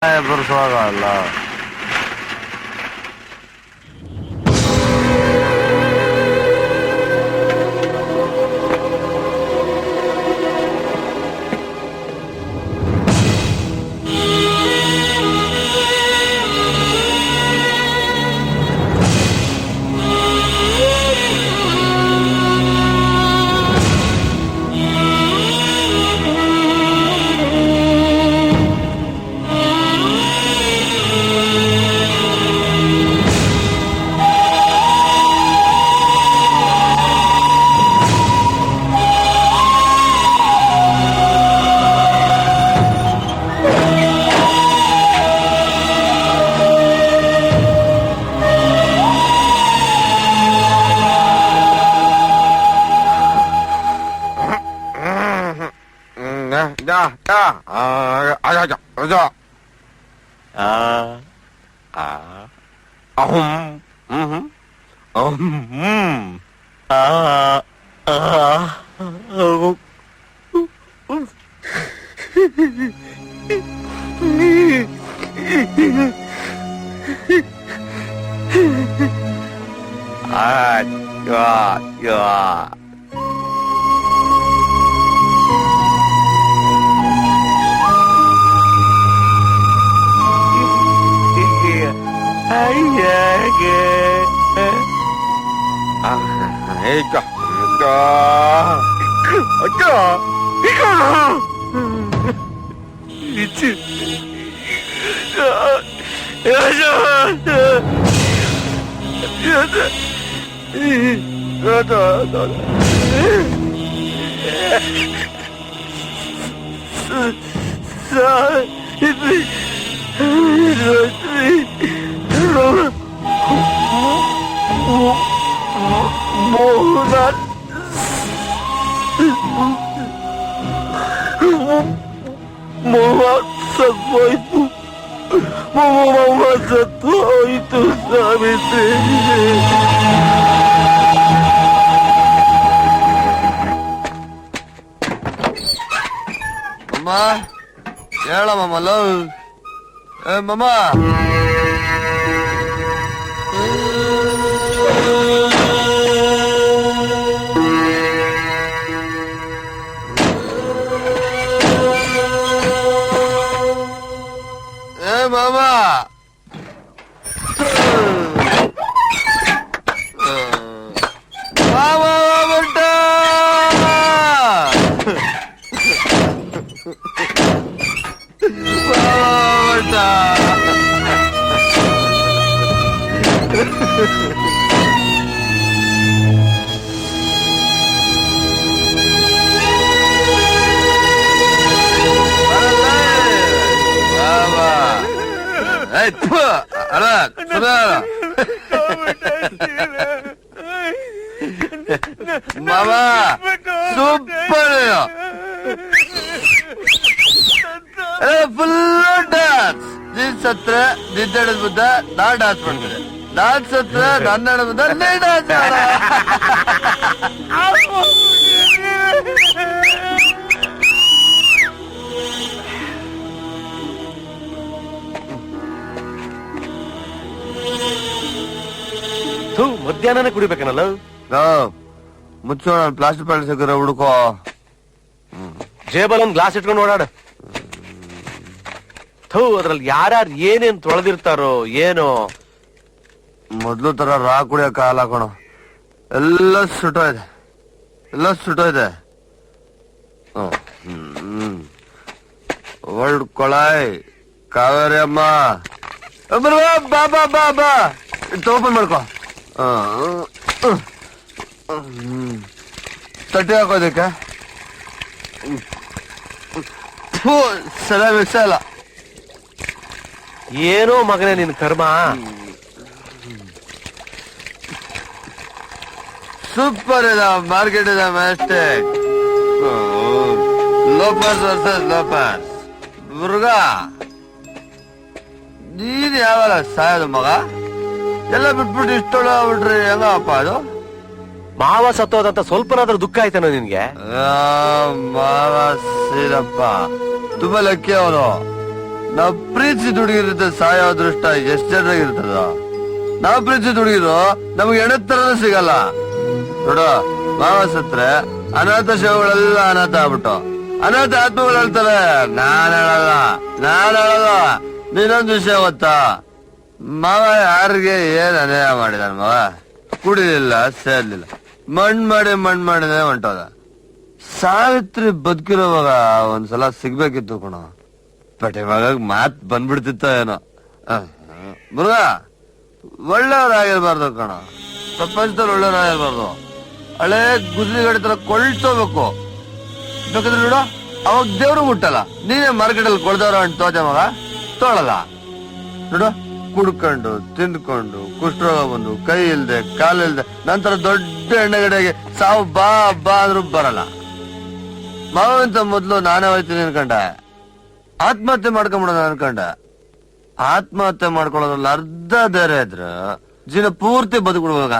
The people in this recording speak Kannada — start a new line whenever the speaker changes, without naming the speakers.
ಎದುರಿಸುವಾಗಲ್ಲ. ಹೇಳಮ್ಮಲ್ಲ ಮಮ್ಮ ಮಾಮಾ ಮಾಮಾ ಸೂಪರ್ ಫುಲ್ ಡಾನ್ಸ್. ನೀನ್ ಸತ್ರ ನಿದ್ದೆಡ ಬುದ್ಧ ನಾನ್ ಡಾನ್ಸ್ ಮಾಡ್ತೇನೆ, ನಾನ್ ಸತ್ರ ನನ್ನ ಬುದ್ಧ ನೀ ಡಾನ್ಸ್ ಮಾಡ.
ಮಧ್ಯಾಹ್ನನೇ ಕುಡಿಬೇಕನಲ್ಲ.
ಮುಚ್ಚೋಣ ಪ್ಲಾಸ್ಟಿಕ್ ಪ್ಯಾಂಟ್ ಸಿಕ್ಕರೆ ಹುಡುಕೋ.
ಜೇಬಲ್ ಒಂದ್ ಗ್ಲಾಸ್ ಇಟ್ಕೊಂಡು ಓಡಾಡ. ಅದ್ರಲ್ಲಿ ಯಾರ್ಯಾರು ಏನೇನ್ ತೊಳೆದಿರ್ತಾರೋ ಏನೋ.
ಮೊದ್ಲು ತರ ರಾ ಕುಡಿಯೋ ಕಾಲ ಹಾಕೋಣ. ಎಲ್ಲ ಸುಟ್ಟೋಯ್ದೆ, ಎಲ್ಲ ಸುಟ್ಟೋಯ್ದೆ. ವರ್ಲ್ಡ್ ಕೊಳಾಯ್ ಕಾವೇರಿ ಅಮ್ಮ ಬಾ ಬಾ ಬಾ ಬಾ ಓಪನ್ ಮಾಡ್ಕೊ. ತಟ್ಟೆ ಹಾಕೋದಕ್ಕೆ ಸಲ ಮಿಕ್ಸ ಇಲ್ಲ.
ಏನೋ ಮಗನೇ ನಿನ್ ಕರ್ಮ.
ಸೂಪರ್ ಇದೆ ಮಾರ್ಕೆಟ್ ಇದೆ ಮ್ಯಾಸ್ಟೇಕ್. ಲೋಪರ್ಸ್ ವರ್ಸಸ್ ಲೋಪರ್ಸ್. ಮುರುಗಾ ನೀನ್ ಯಾವಲ್ಲ ಸಾಯೋದು ಮಗ? ಎಲ್ಲ ಬಿಟ್ಬಿಟ್ಟು ಇಷ್ಟೊಳ್ಬಿಟ್ರಿ ಹೆಂಗಪ್ಪ ಅದು?
ಮಾವ ಸತ್ತೋದಂತ ಸ್ವಲ್ಪನಾದ್ರೂ ದುಃಖ ಆಯ್ತಾನೋ ನಿನ್ಗೆ?
ಮಾವ ಸೀರಪ್ಪ ತುಂಬಾ ಲಕ್ಕಿ ಅವನು. ನಾವ್ ಪ್ರೀತಿ ದುಡುಗಿರುತ್ತೆ ಸಾಯೋ ಅದೃಷ್ಟ ಎಷ್ಟ್ ಜನರಾಗಿರ್ತದ. ನಾವ್ ಪ್ರೀತಿ ದುಡುಗಿರು ನಮ್ಗೆ ಎಣತ್ತರನೂ ಸಿಗಲ್ಲ. ನೋಡು, ಮಾವ ಸತ್ರೆ ಅನಾಥ ಶವಗಳೆಲ್ಲ ಅನಾಥ ಆಗ್ಬಿಟ್ಟು ಅನಾಥ ಆತ್ಮಗಳು ಹೇಳ್ತಾರೆ. ನಾನ್ ಹೇಳಲ್ಲ. ನೀನೊಂದು ವಿಷಯ ಗೊತ್ತಾ, ಮಾವ ಯಾರಿಗೆ ಏನ್ ಅನ್ಯಾಯ ಮಾಡಿದಾನ ಮಾವ? ಕುಡಿಲಿಲ್ಲ, ಸೇರ್ಲಿಲ್ಲ, ಮಣ್ ಮಾಡಿನೇ ಹೊಂಟೋದ. ಸಾವಿತ್ರಿ ಬದುಕಿರೋವಾಗ ಒಂದ್ಸಲ ಸಿಗ್ಬೇಕಿತ್ತು ಕಣ. ಬಟ್ ಇವಾಗ ಮಾತ್ ಬಂದ್ಬಿಡ್ತಿತ್ತ ಏನೋ. ಮುರುಗ, ಒಳ್ಳೆಯವ್ರಾಗಿರ್ಬಾರ್ದು ಕಣ, ಪ್ರಪಂಚದಲ್ಲಿ ಒಳ್ಳೆಯವ್ರಾಗಿರ್ಬಾರ್ದು. ಹಳೆ ಗುಜ್ರಿ ಗಾಡಿ ತರ ಕೊಳ್ತೋಬೇಕು. ಬೇಕಾದ್ರೆ ನೋಡು, ಅವಾಗ ದೇವ್ರು ಮುಟ್ಟಲ್ಲ. ನೀನೇ ಮಾರ್ಕೆಟಲ್ಲಿ ಕೊಳ್ದವ್ರ ಅಂತ ತೋತೆ ಮಗ, ತೊಳಲ್ಲ. ನೋಡು, ಕುಡ್ಕೊಂಡು ತಿಂದ್ಕೊಂಡು ಕುಷ್ಠರೋಗ ಬಂದು ಕೈ ಇಲ್ದೆ ಕಾಲಿಲ್ದೆ ನಂತರ ದೊಡ್ಡ ಎಣ್ಣೆಗಡೆಗೆ ಸಾವು ಬಾ ಅಂದ್ರೂ ಬರಲ್ಲ. ಮಾವಂತ ಮೊದ್ಲು ನಾನೇ ಹೋಯ್ತೀನಿ ಅನ್ಕೊಂಡೆ, ಆತ್ಮಹತ್ಯೆ ಮಾಡ್ಕೊಂಬಿಡೋಣ ಅನ್ಕೊಂಡೆ. ಆತ್ಮಹತ್ಯೆ ಮಾಡ್ಕೊಳ್ಳೋದ್ರಲ್ಲಿ ಅರ್ಧ ಧೈರ್ಯ ಇದ್ರ ಜೀವನ ಪೂರ್ತಿ ಬದುಕ್ಬಿಡ್ಬೋಗ.